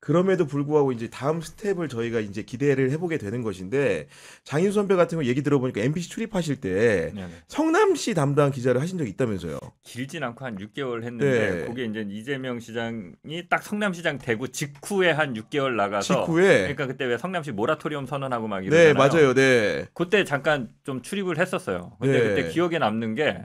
그럼에도 불구하고 이제 다음 스텝을 저희가 이제 기대를 해보게 되는 것인데 장인수 선배 같은 거 얘기 들어보니까 MBC 출입하실 때 네네. 성남시 담당 기자를 하신 적이 있다면서요? 길진 않고 한 6개월 했는데 네. 그게 이제 이재명 시장이 딱 성남시장 되고 직후에 한 6개월 나가서 직후에 그러니까 그때 왜 성남시 모라토리엄 선언하고 막 네 이러잖아요. 맞아요. 네. 그때 잠깐 좀 출입을 했었어요. 근데 네. 그때 기억에 남는 게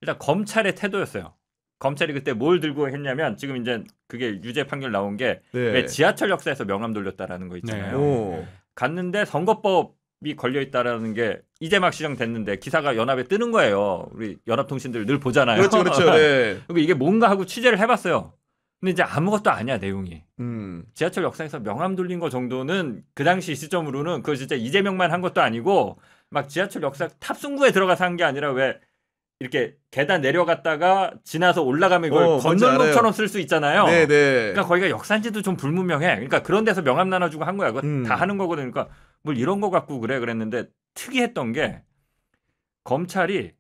일단 검찰의 태도였어요. 검찰이 그때 뭘 들고 했냐면 지금 이제 그게 유죄 판결 나온 게 왜 네. 지하철 역사에서 명함 돌렸다라는 거 있잖아요. 오. 갔는데 선거법이 걸려 있다라는 게 이제 막 시정됐는데 기사가 연합에 뜨는 거예요. 우리 연합통신들 늘 보잖아요. 그렇죠, 그렇죠. 네. 그리고 이게 뭔가 하고 취재를 해봤어요. 근데 이제 아무것도 아니야 내용이. 지하철 역사에서 명함 돌린 거 정도는 그 당시 시점으로는 그거 진짜 이재명만 한 것도 아니고 막 지하철 역사 탑승구에 들어가서 한 게 아니라 왜 이렇게 계단 내려갔다가 지나서 올라가면 이걸 건널목처럼 쓸 수 있잖아요. 네네. 그러니까 거기가 역사인지도 좀 불분명해. 그러니까 그런 데서 명함 나눠주고 한 거야. 그거 다 하는 거거든. 그러니까 뭘 이런 거 갖고 그래 그랬는데 특이했던 게 검찰이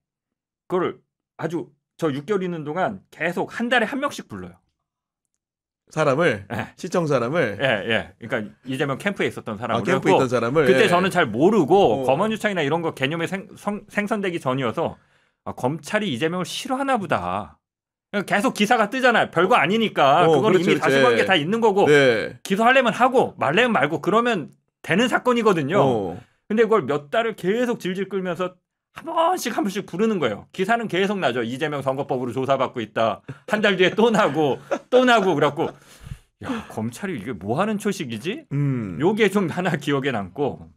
그걸 아주 저 6개월 있는 동안 계속 한 달에 한 명씩 불러요. 사람을 예. 시청 사람을 예. 그러니까 이재명 캠프에 있었던 사람을 캠프에 있던 사람을 그때 예. 저는 잘 모르고 검언유착이나 이런 거 개념이 생성되기 전이어서 검찰이 이재명을 싫어하나 보다. 계속 기사가 뜨잖아요. 별거 아니니까 그건 그렇죠, 이미 사실관계 다 있는 거고 네. 기소하려면 하고 말려면 말고 그러면 되는 사건이거든요. 근데 그걸 몇 달을 계속 질질 끌면서 한 번씩 부르는 거예요. 기사는 계속 나죠. 이재명 선거법으로 조사받고 있다. 한 달 뒤에 또 나고 그래갖고 야 검찰이 이게 뭐 하는 초식이지? 요게 좀 하나 기억에 남고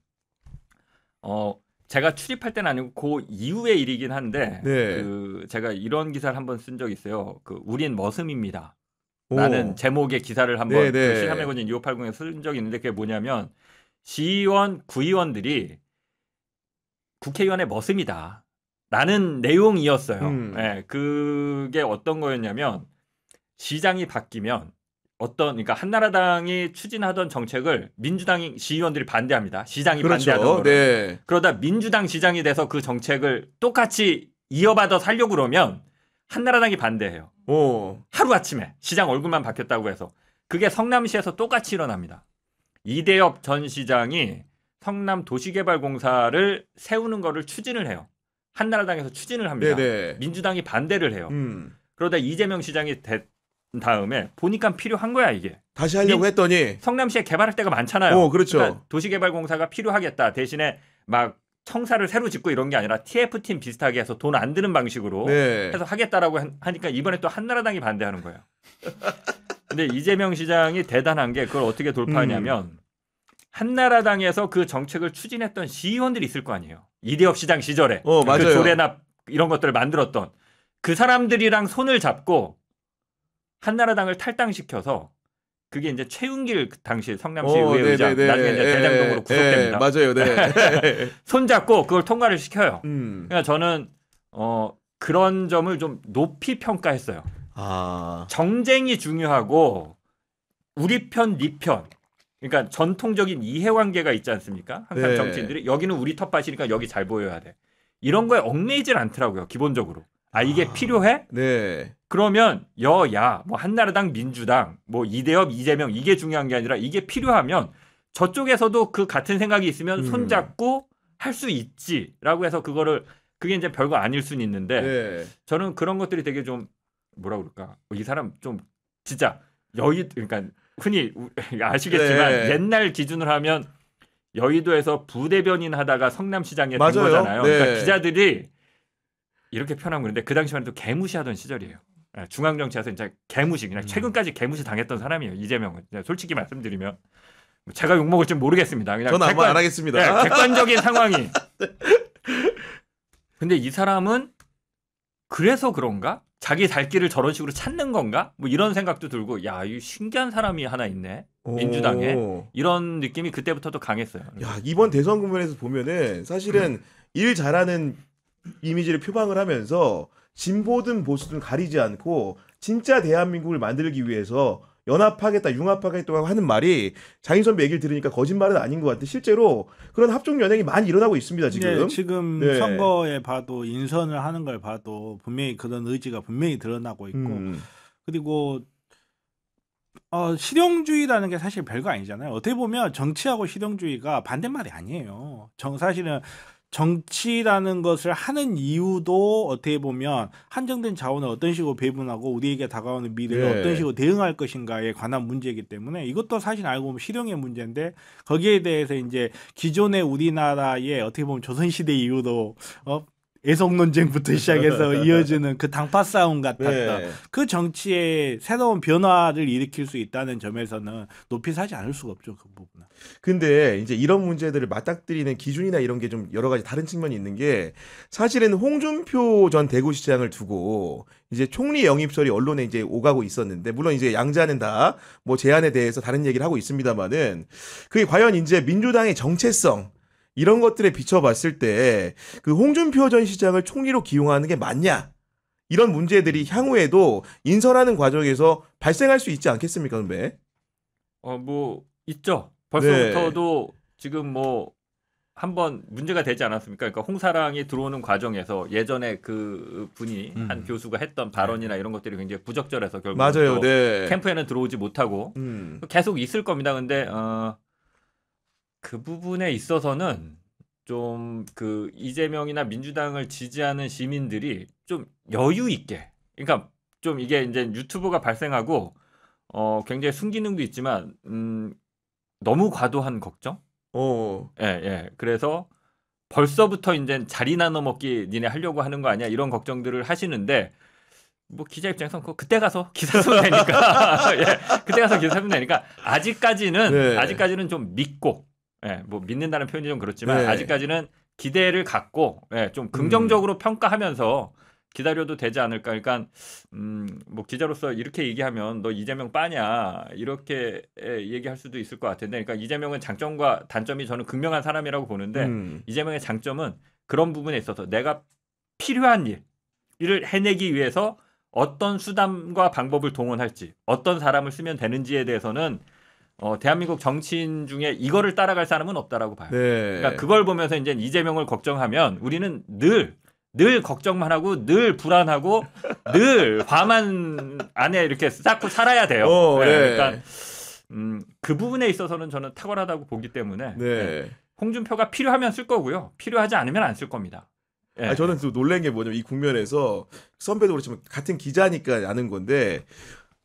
제가 출입할 때는 아니고 그 이후의 일이긴 한데 네. 그 제가 이런 기사를 한번 쓴 적 있어요. 그 우린 머슴입니다. 라는 제목의 기사를 한번 그 시사매거진 2580에 쓴 적이 있는데 그게 뭐냐면 시의원, 구의원들이 국회의원의 머슴이다. 라는 내용이었어요. 네, 그게 어떤 거였냐면 시장이 바뀌면 그러니까 한나라당이 추진하던 정책을 민주당 시의원들이 반대합니다. 시장이 그렇죠. 반대하던 거를. 네. 그러다 민주당 시장이 돼서 그 정책을 똑같이 이어받아 살려고 그러면 한나라당이 반대해요. 하루아침에 시장 얼굴만 바뀌었다고 해서. 그게 성남시에서 똑같이 일어납니다. 이대엽 전 시장이 성남 도시개발공사를 세우는 거를 추진을 해요. 한나라당에서 추진을 합니다. 네네. 민주당이 반대를 해요. 그러다 이재명 시장이 된 다음에 보니까 필요한 거야 이게. 다시 하려고 했더니 성남시에 개발할 데가 많잖아요. 그렇죠. 그러니까 도시개발공사가 필요하겠다. 대신에 막 청사를 새로 짓고 이런 게 아니라 TF팀 비슷하게 해서 돈 안 드는 방식으로 해서 하겠다라고 하니까 이번에 또 한나라당이 반대하는 거예요. 근데 이재명 시장이 대단한 게 그걸 어떻게 돌파하냐면 한나라당에서 그 정책을 추진했던 시의원들이 있을 거 아니에요. 이대엽 시장 시절에 맞아요. 그 조례나 이런 것들을 만들었던 그 사람들이랑 손을 잡고 한나라당을 탈당시켜서 그게 이제 최은길 당시 성남시 의회 의장 나중에 이제 대장동으로 구속됩니다. 맞아요. 네. 손잡고 그걸 통과를 시켜요. 그러니까 저는 그런 점을 좀 높이 평가했어요. 정쟁이 중요하고 우리 편, 네 편. 그러니까 전통적인 이해관계가 있지 않습니까? 항상 정치인들이 여기는 우리 텃밭이니까 여기 잘 보여야 돼. 이런 거에 얽매이질 않더라고요. 기본적으로. 이게 필요해? 네. 그러면 여야 뭐 한나라당 민주당 뭐 이대엽 이재명 이게 중요한 게 아니라 이게 필요하면 저쪽에서도 그 같은 생각이 있으면 손잡고 할 수 있지라고 해서 그게 이제 별거 아닐 수는 있는데 저는 그런 것들이 되게 좀 뭐라 그럴까 이 사람 좀 진짜 그러니까 흔히 아시겠지만 옛날 기준으로 하면 여의도에서 부대변인 하다가 성남시장에 된 거잖아요. 그러니까 기자들이 이렇게 표현하면 그런데 그 당시만 해도 개무시하던 시절이에요. 중앙정치에서 이제 개무시, 그냥 최근까지 개무시 당했던 사람이에요. 이재명은 솔직히 말씀드리면 제가 욕 먹을지 모르겠습니다. 그냥 저는 아마 안 하겠습니다. 객관적인 상황이. 근데 이 사람은 그래서 그런가? 자기 살 길을 저런 식으로 찾는 건가? 뭐 이런 생각도 들고 야, 이 신기한 사람이 하나 있네. 민주당에 이런 느낌이 그때부터도 강했어요. 야, 이번 대선 국면에서 보면은 사실은 일 잘하는 이미지를 표방을 하면서 진보든 보수든 가리지 않고 진짜 대한민국을 만들기 위해서 연합하겠다, 융합하겠다고 하는 말이 장인 선배 얘기를 들으니까 거짓말은 아닌 것 같아. 실제로 그런 합종 연행이 많이 일어나고 있습니다. 지금. 네, 지금 선거에 봐도 인선을 하는 걸 봐도 분명히 그런 의지가 분명히 드러나고 있고 그리고 실용주의라는 게 사실 별거 아니잖아요. 어떻게 보면 정치하고 실용주의가 반대말이 아니에요. 사실은 정치라는 것을 하는 이유도 어떻게 보면 한정된 자원을 어떤 식으로 배분하고 우리에게 다가오는 미래를 네. 어떤 식으로 대응할 것인가에 관한 문제이기 때문에 이것도 사실 알고 보면 실용의 문제인데 거기에 대해서 이제 기존의 우리나라의 어떻게 보면 조선시대 이후로 애석 논쟁부터 시작해서 이어지는 그 당파 싸움 같았던 네. 그 정치의 새로운 변화를 일으킬 수 있다는 점에서는 높이 사지 않을 수가 없죠. 그 부분은. 근데 이제 이런 문제들을 맞닥뜨리는 기준이나 이런 게 좀 여러 가지 다른 측면이 있는 게 사실은 홍준표 전 대구시장을 두고 이제 총리 영입설이 언론에 이제 오가고 있었는데 물론 이제 양자는 다 뭐 제안에 대해서 다른 얘기를 하고 있습니다만은 그게 과연 이제 민주당의 정체성 이런 것들에 비춰봤을 때 그 홍준표 전 시장을 총리로 기용하는 게 맞냐? 이런 문제들이 향후에도 인선하는 과정에서 발생할 수 있지 않겠습니까, 선배? 뭐 있죠. 벌써부터도 지금 뭐 한번 문제가 되지 않았습니까? 그러니까 홍사랑이 들어오는 과정에서 예전에 그 분이 한 교수가 했던 발언이나 이런 것들이 굉장히 부적절해서 결국 맞아요. 네. 캠프에는 들어오지 못하고 계속 있을 겁니다. 근데 그 부분에 있어서는 좀 그 이재명이나 민주당을 지지하는 시민들이 좀 여유 있게, 그러니까 좀 이게 이제 유튜브가 발생하고 굉장히 순기능도 있지만 너무 과도한 걱정? 예. 그래서 벌써부터 이제 자리 나눠 먹기 니네 하려고 하는 거 아니야? 이런 걱정들을 하시는데 뭐 기자 입장에서 그때 가서 기사 쓰면 되니까 예, 그때 가서 기사 쓰면 되니까 아직까지는 좀 믿고 뭐 믿는다는 표현이 좀 그렇지만 아직까지는 기대를 갖고 좀 긍정적으로 평가하면서 기다려도 되지 않을까. 그러니까 뭐 기자로서 이렇게 얘기하면 너 이재명 빠냐 이렇게 얘기할 수도 있을 것 같은데, 그러니까 이재명은 장점과 단점이 저는 극명한 사람이라고 보는데 이재명의 장점은 그런 부분에 있어서 내가 필요한 일을 해내기 위해서 어떤 수단과 방법을 동원할지, 어떤 사람을 쓰면 되는지에 대해서는 대한민국 정치인 중에 이거를 따라갈 사람은 없다라고 봐요. 그러니까 그걸 보면서 이제 이재명을 걱정하면 우리는 늘 걱정만 하고 늘 불안하고 늘 화만 안에 이렇게 쌓고 살아야 돼요. 그러니까 그 부분에 있어서는 저는 탁월하다고 보기 때문에 홍준표가 필요하면 쓸 거고요. 필요하지 않으면 안 쓸 겁니다. 저는 또 놀란 게 뭐냐면 이 국면에서 선배도 그렇지만 같은 기자니까 아는 건데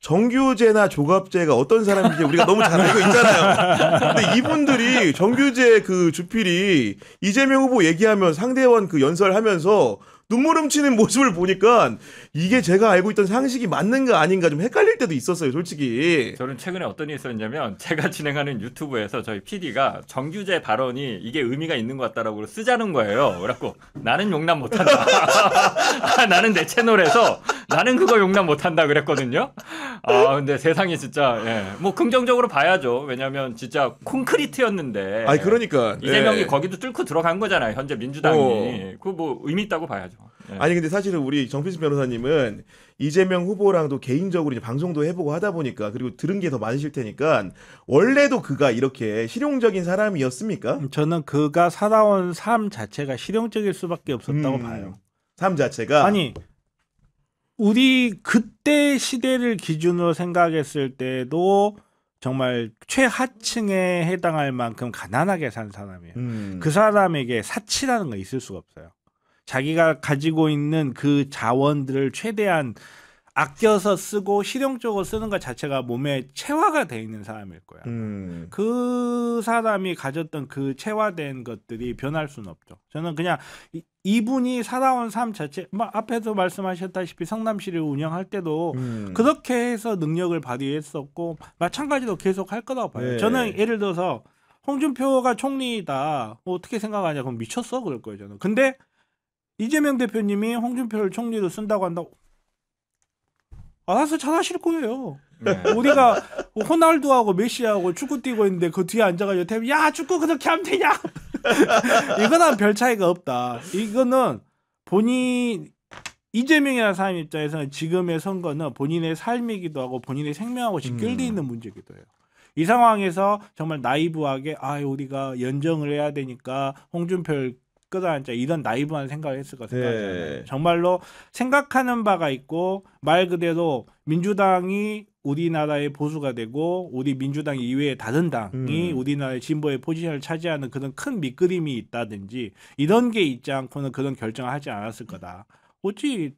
정규재나 조갑재가 어떤 사람인지 우리가 너무 잘 알고 있잖아요. 근데 이분들이 정규재 그 주필이 이재명 후보 얘기하면 상대원 그 연설하면서 눈물 훔치는 모습을 보니까 이게 제가 알고 있던 상식이 맞는가 아닌가 좀 헷갈릴 때도 있었어요, 솔직히. 저는 최근에 어떤 일이 있었냐면 제가 진행하는 유튜브에서 저희 PD가 정규재 발언이 이게 의미가 있는 것 같다라고 쓰자는 거예요. 그래갖고 나는 용납 못한다. 나는 내 채널에서 나는 그거 용납 못한다 그랬거든요. 근데 세상이 진짜 뭐 긍정적으로 봐야죠. 왜냐하면 진짜 콘크리트였는데. 그러니까 이재명이 거기도 뚫고 들어간 거잖아요. 현재 민주당이. 그거 뭐 의미 있다고 봐야죠. 아니 근데 사실은 우리 정필수 변호사님은 이재명 후보랑도 개인적으로 이제 방송도 해보고 하다 보니까 그리고 들은 게 더 많으실 테니까 원래도 그가 이렇게 실용적인 사람이었습니까? 저는 그가 살아온 삶 자체가 실용적일 수밖에 없었다고 봐요. 삶 자체가 아니 우리 그때 시대를 기준으로 생각했을 때도 정말 최하층에 해당할 만큼 가난하게 산 사람이에요. 그 사람에게 사치라는 거 있을 수가 없어요. 자기가 가지고 있는 그 자원들을 최대한 아껴서 쓰고 실용적으로 쓰는 것 자체가 몸에 체화가 돼 있는 사람일 거야. 그 사람이 가졌던 그 체화된 것들이 변할 수는 없죠. 저는 그냥 이분이 살아온 삶 자체, 앞에서 말씀하셨다시피 성남시를 운영할 때도 그렇게 해서 능력을 발휘했었고 마찬가지로 계속 할 거라고 봐요. 저는 예를 들어서 홍준표가 총리다 어떻게 생각하냐 그럼 미쳤어 그럴 거예요 저는. 근데 이재명 대표님이 홍준표를 총리로 쓴다고 한다고 알아서 잘하실 거예요. 우리가 호날두하고 메시하고 축구 뛰고 있는데 그 뒤에 앉아가지고 야 축구 그렇게 하면 되냐? 이거는 별 차이가 없다. 이거는 이재명이라는 사람 입장에서는 지금의 선거는 본인의 삶이기도 하고 본인의 생명하고 직결되어 있는 문제이기도 해요. 이 상황에서 정말 나이브하게 우리가 연정을 해야 되니까 홍준표를 끌어안자 이런 나이브한 생각을 했을 것 같아요. 정말로 생각하는 바가 있고 말 그대로 민주당이 우리나라의 보수가 되고 우리 민주당 이외의 다른 당이 우리나라의 진보의 포지션을 차지하는 그런 큰 밑그림이 있다든지 이런 게 있지 않고는 그런 결정을 하지 않았을 거다. 어찌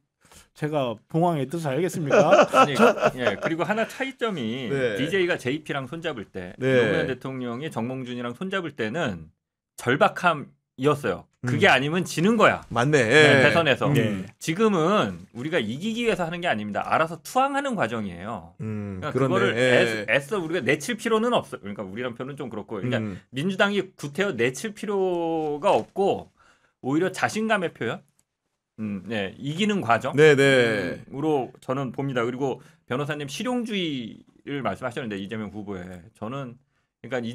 제가 봉황의 뜻을 알겠습니까? 아니, 예, 그리고 하나 차이점이 네. DJ가 JP랑 손잡을 때 네. 노무현 대통령이 정몽준이랑 손잡을 때는 절박함이었어요. 그게 아니면 지는 거야. 맞네. 네, 대선에서. 네. 지금은 우리가 이기기 위해서 하는 게 아닙니다. 알아서 투항하는 과정이에요. 그러니까 그렇네. 그거를 예. 애써 우리가 내칠 필요는 없어요. 그러니까 우리란 표현은 좀 그렇고, 그러니까 민주당이 구태여 내칠 필요가 없고 오히려 자신감의 표현, 네, 이기는 네네. 과정으로 저는 봅니다. 그리고 변호사님 실용주의를 말씀하셨는데 이재명 후보에 저는 그러니까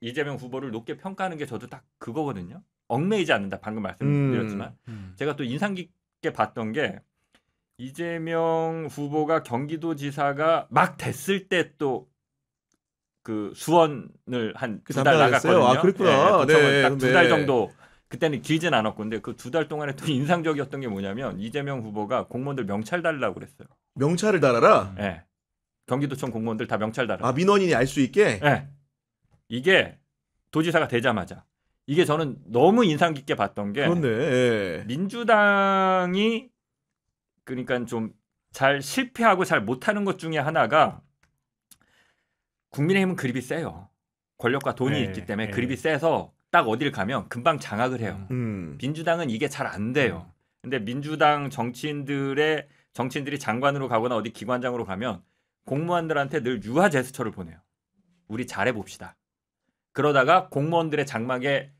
이재명 후보를 높게 평가하는 게 저도 딱 그거거든요. 얽매이지 않는다. 방금 말씀드렸지만 제가 또 인상 깊게 봤던 게 이재명 후보가 경기도지사가 막 됐을 때 또 그 수원을 한 두 달 담당했어요? 나갔거든요. 아, 그랬구나. 네, 딱 두 달 네. 정도. 그때는 길진 않았고 근데 그 두 달 동안에 또 인상적이었던 게 뭐냐면 이재명 후보가 공무원들 명찰 달라고 그랬어요. 명찰을 달아라. 예. 경기도청 공무원들 다 명찰 달라. 아, 민원인이 알 수 있게. 예. 이게 도지사가 되자마자 이게 저는 너무 인상 깊게 봤던 게 그렇네. 예. 민주당이 그러니까 좀 잘 실패하고 잘 못하는 것 중에 하나가 국민의힘은 그립이 세요. 권력과 돈이 네, 있기 때문에 네. 그립이 세서 딱 어딜 가면 금방 장악을 해요. 민주당은 이게 잘 안 돼요. 근데 민주당 정치인들이 장관으로 가거나 어디 기관장으로 가면 공무원들한테 늘 유화 제스처를 보내요. 우리 잘해 봅시다. 그러다가 공무원들의 장막에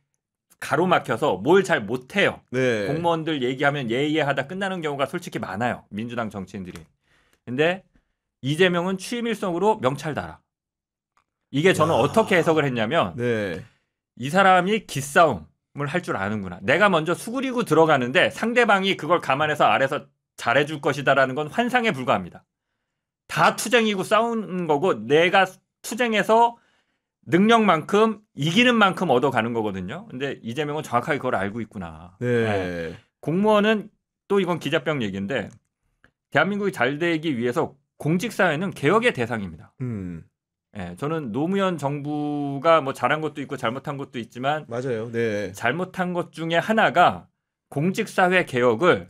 가로막혀서 뭘 잘 못해요. 네. 공무원들 얘기하면 예예하다 끝나는 경우가 솔직히 많아요. 민주당 정치인들이. 근데 이재명은 취임일성으로 명찰 달아. 이게 저는 어떻게 해석을 했냐면 네. 이 사람이 기싸움을 할 줄 아는구나. 내가 먼저 수그리고 들어가는데 상대방이 그걸 감안해서 아래서 잘해줄 것이다라는 건 환상에 불과합니다. 다 투쟁이고 싸우는 거고 내가 투쟁해서 능력만큼 이기는 만큼 얻어가는 거거든요. 근데 이재명은 정확하게 그걸 알고 있구나. 네. 공무원은 또 이건 기자병 얘기인데 대한민국이 잘 되기 위해서 공직사회는 개혁의 대상입니다. 예, 저는 노무현 정부가 뭐 잘한 것도 있고 잘못한 것도 있지만 맞아요. 네. 잘못한 것 중에 하나가 공직사회 개혁을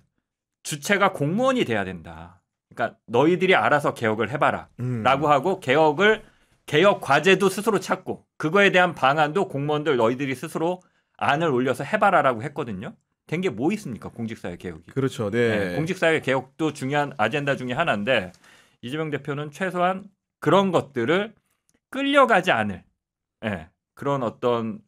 주체가 공무원이 돼야 된다. 그러니까 너희들이 알아서 개혁을 해봐라 라고 하고 개혁 과제도 스스로 찾고 그거에 대한 방안도 공무원들 너희들이 스스로 안을 올려서 해봐라라고 했거든요. 된 게 뭐 있습니까? 공직사회 개혁이. 그렇죠. 네. 네, 공직사회 개혁도 중요한 아젠다 중에 하나인데 이재명 대표는 최소한 그런 것들을 끌려가지 않을 그런 어떤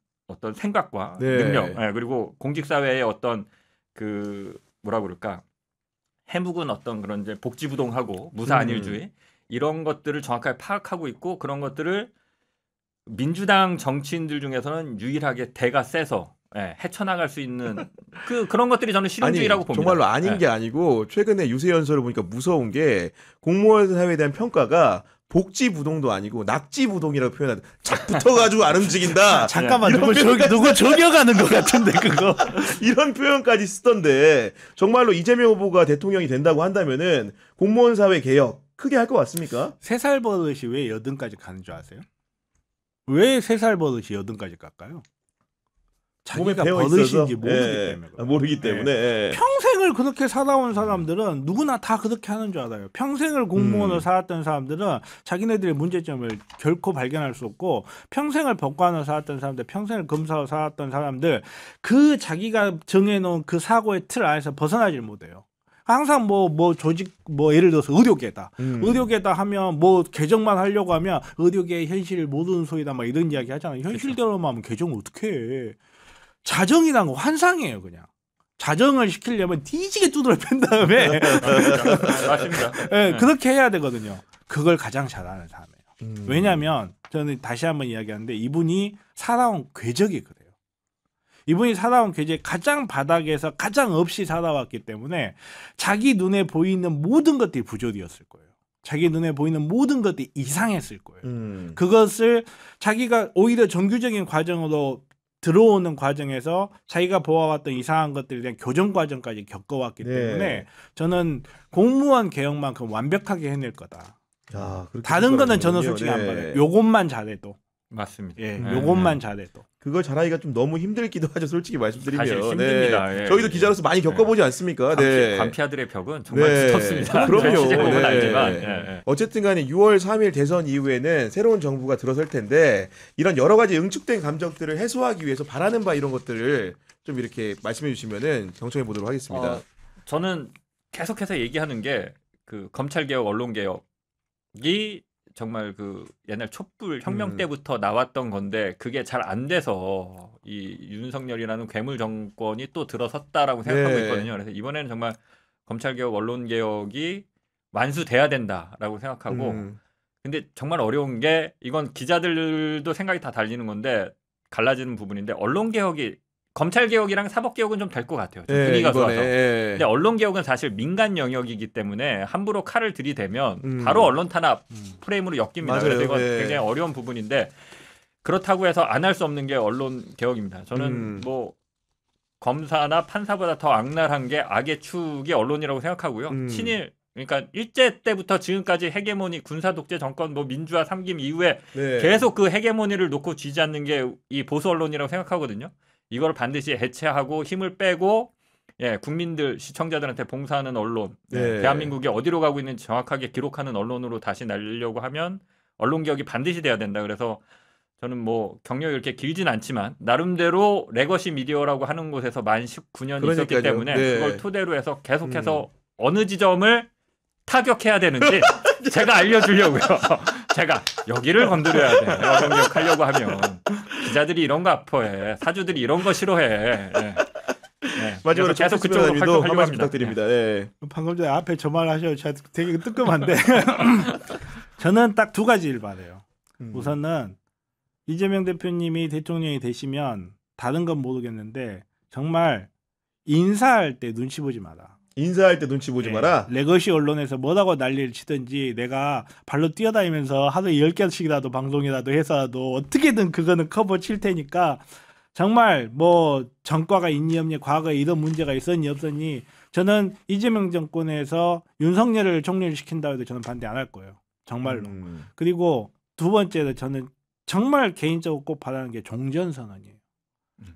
생각과 네. 능력 그리고 공직사회의 어떤 그 뭐라 그럴까 해묵은 어떤 그런 이제 복지부동하고 무사안일주의 이런 것들을 정확하게 파악하고 있고 그런 것들을 민주당 정치인들 중에서는 유일하게 대가 세서 헤쳐나갈 수 있는 그런 것들이 저는 실용주의라고 봅니다. 정말로 아닌 게 아니고 최근에 유세 연설을 보니까 무서운 게 공무원 사회에 대한 평가가 복지부동도 아니고 낙지부동이라고 표현하다. 착 붙어가지고 안 움직인다. 잠깐만 이런 누구 저격하는 것 같은데 그거. 이런 표현까지 쓰던데 정말로 이재명 후보가 대통령이 된다고 한다면은 공무원 사회 개혁 크게 할 것 같습니까? 3살 버릇이 왜 여든까지 가는 줄 아세요? 왜 3살 버릇이 여든까지 갈까요? 몸에 자기가 배어 버릇인지 있어서 모르기 때문에 그래요. 모르기 때문에 예. 평생을 그렇게 살아온 사람들은 누구나 다 그렇게 하는 줄 알아요. 평생을 공무원을 살았던 사람들은 자기네들의 문제점을 결코 발견할 수 없고 평생을 법관을 살았던 사람들, 평생을 검사로 살았던 사람들 그 자기가 정해놓은 그 사고의 틀 안에서 벗어나질 못해요. 항상 뭐 조직 예를 들어서 의료계다. 의료계다 하면 뭐 개정만 하려고 하면 의료계의 현실을 모르는 소리다 막 이런 이야기 하잖아요. 현실대로만 하면 개정을 어떻게 해. 자정이란 거 환상이에요, 그냥. 자정을 시키려면 뒤지게 두드려 팬 다음에 맞습니다. 네, 그렇게 해야 되거든요. 그걸 가장 잘하는 사람이에요. 왜냐하면 저는 다시 한번 이야기하는데 이분이 살아온 궤적이 그래요. 이분이 살아온 궤적이 가장 바닥에서 가장 없이 살아왔기 때문에 자기 눈에 보이는 모든 것들이 부조리였을 거예요. 자기 눈에 보이는 모든 것들이 이상했을 거예요. 그것을 자기가 오히려 정규적인 과정으로 들어오는 과정에서 자기가 보아왔던 이상한 것들에 대한 교정 과정까지 겪어왔기 때문에 저는 공무원 개혁만큼 완벽하게 해낼 거다. 야, 그렇게 다른 거는 저는 생각하는군요. 솔직히 안 네. 받아요. 요것만 잘해도. 맞습니다. 예, 네, 요것만 네. 잘해도. 그걸 잘하기가 좀 너무 힘들기도 하죠. 솔직히 말씀드리면. 사실 힘듭니다. 네. 예. 저희도 기자로서 많이 겪어보지 않습니까? 네. 관피아들의 벽은 정말 네. 두텁습니다. 그럼요. 취재보면 네. 알지만. 예, 예. 어쨌든 간에 6월 3일 대선 이후에는 새로운 정부가 들어설 텐데 이런 여러 가지 응축된 감정들을 해소하기 위해서 바라는 바 이런 것들을 좀 이렇게 말씀해 주시면은 경청해 보도록 하겠습니다. 저는 계속해서 얘기하는 게 그 검찰개혁, 언론개혁이 정말 그 옛날 촛불 혁명 때부터 나왔던 건데 그게 잘 안 돼서 이 윤석열이라는 괴물 정권이 또 들어섰다라고 생각하고 네. 있거든요. 그래서 이번에는 정말 검찰개혁, 언론개혁이 완수돼야 된다라고 생각하고 근데 정말 어려운 게 이건 기자들도 생각이 다 달리는 건데 갈라지는 부분인데 언론개혁이 검찰개혁이랑 사법개혁은 좀 될 것 같아요. 좀 분위기가 좋아서. 근데 언론개혁은 사실 민간 영역이기 때문에 함부로 칼을 들이대면 바로 언론 탄압 프레임으로 엮입니다. 맞아요. 그래서 이건 네. 굉장히 어려운 부분인데 그렇다고 해서 안 할 수 없는 게 언론개혁입니다. 저는 뭐 검사나 판사보다 더 악랄한 게 악의 축이 언론이라고 생각하고요. 친일 그러니까 일제 때부터 지금까지 헤게모니 군사 독재 정권 뭐 민주화 삼김 이후에 네. 계속 그 헤게모니를 놓고 쥐지 않는 게 이 보수 언론이라고 생각하거든요. 이걸 반드시 해체하고 힘을 빼고 예, 국민들 시청자들한테 봉사하는 언론, 네. 대한민국이 어디로 가고 있는지 정확하게 기록하는 언론으로 다시 날리려고 하면 언론 개혁이 반드시 돼야 된다. 그래서 저는 뭐 경력이 이렇게 길진 않지만 나름대로 레거시 미디어라고 하는 곳에서 만 19년 있었기 그러니까요. 때문에 네. 그걸 토대로 해서 계속해서 어느 지점을 타격해야 되는지 제가 알려주려고요. 제가 여기를 건드려야 돼. 언론 개혁하려고 하면 기자들이 이런 거 아파해. 사주들이 이런 거 싫어해. 네. 마지막으로 계속 그쪽으로 한 활동하려고 말씀 합니다. 부탁드립니다. 네. 방금 전에 앞에 저 말 하셔서 제가 되게 뜨끔한데 저는 딱 두 가지를 바래요. 우선은 이재명 대표님이 대통령이 되시면 다른 건 모르겠는데 정말 인사할 때 눈치 보지 마라. 인사할 때 눈치 보지 예, 마라. 레거시 언론에서 뭐라고 난리를 치든지 내가 발로 뛰어다니면서 하루에 10개씩이라도 방송이라도 해서라도 어떻게든 그거는 커버 칠 테니까 정말 뭐 전과가 있니 없니 과거에 이런 문제가 있었니 없었니 저는 이재명 정권에서 윤석열을 총리시킨다고 해도 저는 반대 안 할 거예요. 정말로. 그리고 두 번째로 저는 정말 개인적으로 꼭 바라는 게 종전선언이에요.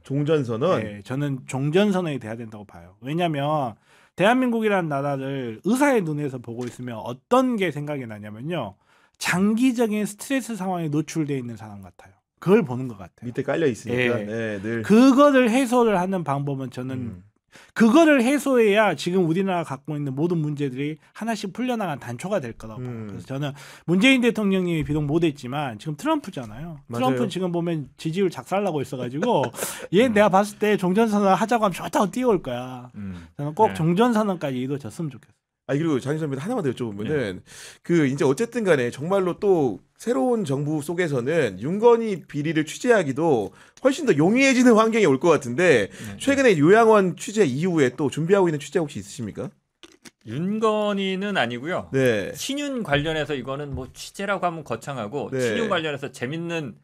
종전선언. 네, 저는 종전선언이 돼야 된다고 봐요. 왜냐하면 대한민국이라는 나라를 의사의 눈에서 보고 있으면 어떤 게 생각이 나냐면요. 장기적인 스트레스 상황에 노출되어 있는 사람 같아요. 그걸 보는 것 같아요. 밑에 깔려 있으니까. 예. 네, 늘. 그거를 해소를 하는 방법은 저는 그거를 해소해야 지금 우리나라가 갖고 있는 모든 문제들이 하나씩 풀려나간 단초가 될 거라고 봐요. 그래서 저는 문재인 대통령님이 비록 못했지만 지금 트럼프잖아요. 맞아요. 트럼프 지금 보면 지지율 작살나고 있어가지고 얘 내가 봤을 때 종전선언 하자고 하면 좋다고 뛰어올 거야. 저는 꼭 네. 종전선언까지 이루어졌으면 좋겠어요. 아 그리고 장희 선배님 하나만 더 여쭤보면은 그 이제 어쨌든 간에 정말로 또 새로운 정부 속에서는 윤건희 비리를 취재하기도 훨씬 더 용이해지는 환경이 올 것 같은데 최근에 요양원 취재 이후에 또 준비하고 있는 취재 혹시 있으십니까? 윤건희는 아니고요. 네. 친윤 관련해서 이거는 뭐 취재라고 하면 거창하고 네. 친윤 관련해서 재밌는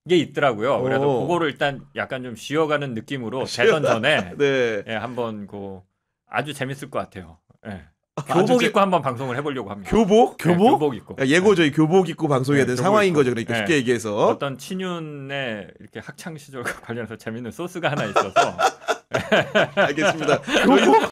게 있더라고요. 그래서 오. 그거를 일단 약간 좀 쉬어가는 느낌으로 대선 전에 네. 예, 한번 그 아주 재밌을 것 같아요. 예. 아주 교복 재- 입고 한번 방송을 해보려고 합니다. 교복? 네, 교복 입고 그러니까 예고저희 교복 입고 방송해야 네, 되는 교복 상황인 입고. 거죠. 그러니까 네. 쉽게 얘기해서. 어떤 친윤의 이렇게 학창 시절과 관련해서 재밌는 소스가 하나 있어서 알겠습니다. 교복?